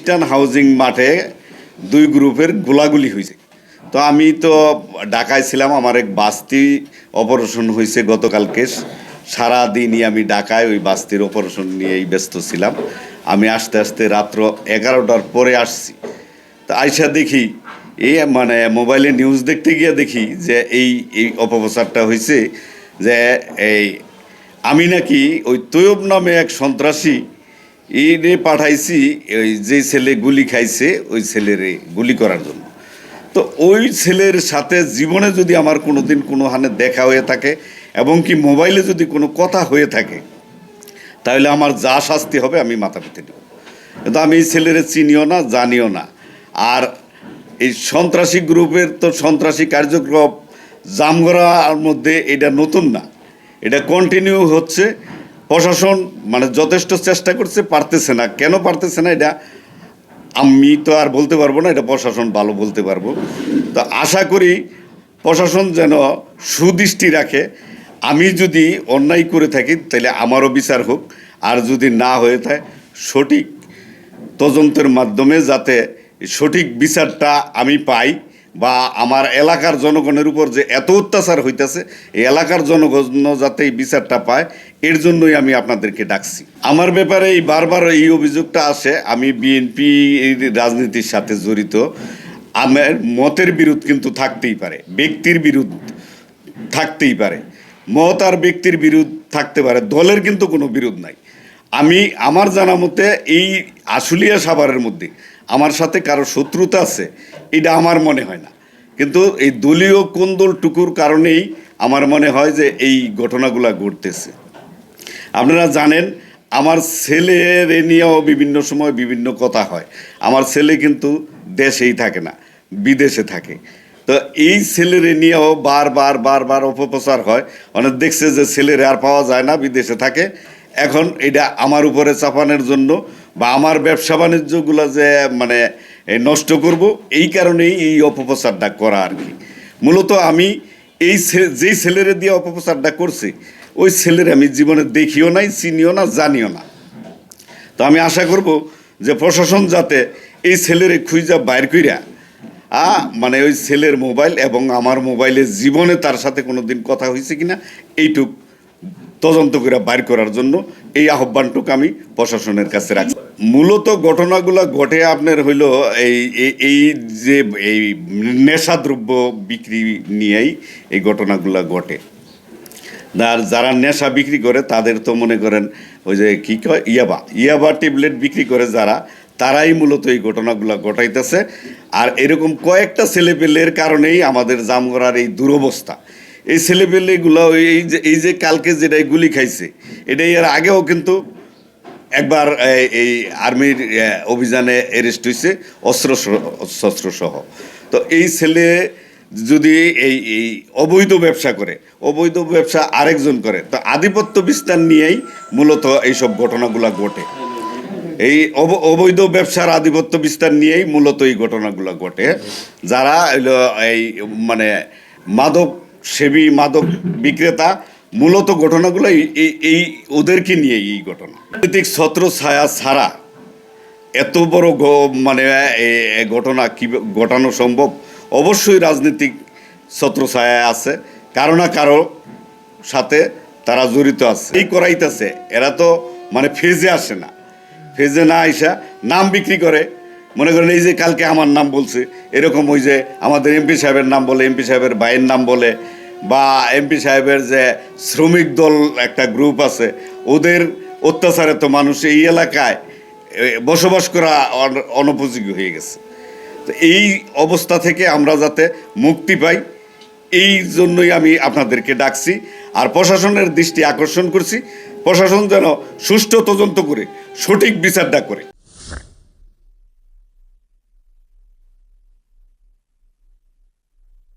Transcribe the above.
খ্রিস্টান হাউজিং মাঠে দুই গ্রুপের গোলাগুলি হয়েছে। তো আমি তো ঢাকায় ছিলাম, আমার এক বাস্তি অপারেশন হয়েছে গতকালকে। সারাদিনই আমি ঢাকায় ওই বাস্তির অপারেশন নিয়েই ব্যস্ত ছিলাম। আমি আস্তে আস্তে রাত্র 11টার পরে আসছি। তো আইসা দেখি এই মানে মোবাইলে নিউজ দেখতে গিয়ে দেখি যে এই এই অপপ্রচারটা হয়েছে যে এই আমি নাকি ওই তৈয়ব নামে এক সন্ত্রাসী রে পাঠাইছি ওই যে ছেলে গুলি খাইছে ওই ছেলেরে গুলি করার জন্য। তো ওই ছেলের সাথে জীবনে যদি আমার কোনো দিন কোনো হানে দেখা হয়ে থাকে এবং কি মোবাইলে যদি কোনো কথা হয়ে থাকে, তাহলে আমার যা শাস্তি হবে আমি মাথা পেতে দেব। কিন্তু আমি এই ছেলেরে চিনিও না, জানিও না। আর এই সন্ত্রাসী গ্রুপের তো সন্ত্রাসী কার্যক্রম জামগড়ার মধ্যে এটা নতুন না, এটা কন্টিনিউ হচ্ছে। প্রশাসন মানে যথেষ্ট চেষ্টা করছে, পারতেছে না। কেন পারতেছে না এটা আমি তো আর বলতে পারবো না, এটা প্রশাসন ভালো বলতে পারবো। তো আশা করি প্রশাসন যেন সুদৃষ্টি রাখে। আমি যদি অন্যায় করে থাকি তাহলে আমারও বিচার হোক, আর যদি না হয়ে থাকে সঠিক তদন্তের মাধ্যমে যাতে সঠিক বিচারটা আমি পাই, বা আমার এলাকার জনগণের উপর যে এত অত্যাচার হইতেছে এই এলাকার জনগণ যাতে এই বিচারটা পায়, এর জন্যই আমি আপনাদেরকে ডাকছি। আমার ব্যাপারে এই বারবার এই অভিযোগটা আসে, আমি বিএনপি রাজনীতির সাথে জড়িত। আমার মতের বিরোধ কিন্তু থাকতেই পারে, ব্যক্তির বিরোধ থাকতেই পারে, মত আর ব্যক্তির বিরোধ থাকতে পারে, দলের কিন্তু কোনো বিরোধ নাই। আমি আমার জানা মতে এই আশুলিয়া সাভারের মধ্যে আমার সাথে কারো শত্রুতা আছে এটা আমার মনে হয় না। কিন্তু এই দলীয় কোন্দলটুকুর কারণেই আমার মনে হয় যে এই ঘটনাগুলো ঘটতেছে। আপনারা জানেন আমার ছেলের নিয়েও বিভিন্ন সময় বিভিন্ন কথা হয়। আমার ছেলে কিন্তু দেশেই থাকে না, বিদেশে থাকে। তো এই ছেলের নিয়েও বারবার অপপ্রচার হয়। অনেক দেখছে যে ছেলের আর পাওয়া যায় না, বিদেশে থাকে। এখন এটা আমার উপরে চাপানোর জন্য বা আমার ব্যবসা বাণিজ্যগুলো যে মানে নষ্ট করব, এই কারণেই এই অপপ্রচারটা করা আর কি। মূলত আমি এই যেই ছেলেরে দিয়ে অপপ্রচারটা করছি ওই ছেলের আমি জীবনে দেখিও নাই, চিনিও না, জানিও না। তো আমি আশা করব যে প্রশাসন যাতে এই ছেলেরে খুঁজা বাইর কইরা মানে ওই ছেলের মোবাইল এবং আমার মোবাইলে জীবনে তার সাথে কোনো দিন কথা হয়েছে কিনা এইটুক তদন্ত করে বাইর করার জন্য এই আহ্বানটুকু আমি প্রশাসনের কাছে রাখছি। মূলত ঘটনাগুলো ঘটে আপনার হইল এই যে এই নেশাদ্রব্য বিক্রি নিয়েই এই ঘটনাগুলো ঘটে। আর যারা নেশা বিক্রি করে তাদের তো মনে করেন ওই যে কী কয় ইয়াবা ট্যাবলেট বিক্রি করে যারা, তারাই মূলত এই ঘটনাগুলো ঘটাইতেছে। আর এরকম কয়েকটা ছেলেপেলের কারণেই আমাদের জামগড়ার এই দুরবস্থা। এই ছেলেপেলেগুলো এই যে কালকে যেটাই গুলি খাইছে এটাই এর আগেও কিন্তু একবার এই আর্মির অভিযানে অ্যারেস্ট হয়েছে অস্ত্র সহ। তো এই ছেলে যদি এই এই অবৈধ ব্যবসা করে, অবৈধ ব্যবসা আরেকজন করে, তো আধিপত্য বিস্তার নিয়েই মূলত এইসব ঘটনাগুলো ঘটে। এই অবৈধ ব্যবসার আধিপত্য বিস্তার নিয়েই মূলত এই ঘটনাগুলো ঘটে। যারা এই মানে মাদক সেবী, মাদক বিক্রেতা, মূলত ঘটনাগুলো এই ওদেরকে নিয়ে এই ঘটনা। রাজনৈতিক ছত্র ছায়া ছাড়া এত বড় মানে ঘটনা কি ঘটানো সম্ভব? অবশ্যই রাজনৈতিক ছত্রছায়া আছে, কারো না কারো সাথে তারা জড়িত আছে। এই করাইতেছে, এরা তো মানে ফেজে আসে না, ফেজে না আইসা নাম বিক্রি করে। মনে করেন এই যে কালকে আমার নাম বলছে, এরকম ওই যে আমাদের এমপি সাহেবের নাম বলে, এমপি সাহেবের ভাইয়ের নাম বলে, বা এমপি সাহেবের যে শ্রমিক দল একটা গ্রুপ আছে ওদের অত্যাচারে তো মানুষ এই এলাকায় বসবাস করা অনুপযোগী হয়ে গেছে। তো এই অবস্থা থেকে আমরা যাতে মুক্তি পাই এই জন্যই আমি আপনাদেরকে ডাকছি। আর প্রশাসনের দৃষ্টি আকর্ষণ করছি, প্রশাসন যেন সুষ্ঠু তদন্ত করে সঠিক বিচারটা করে।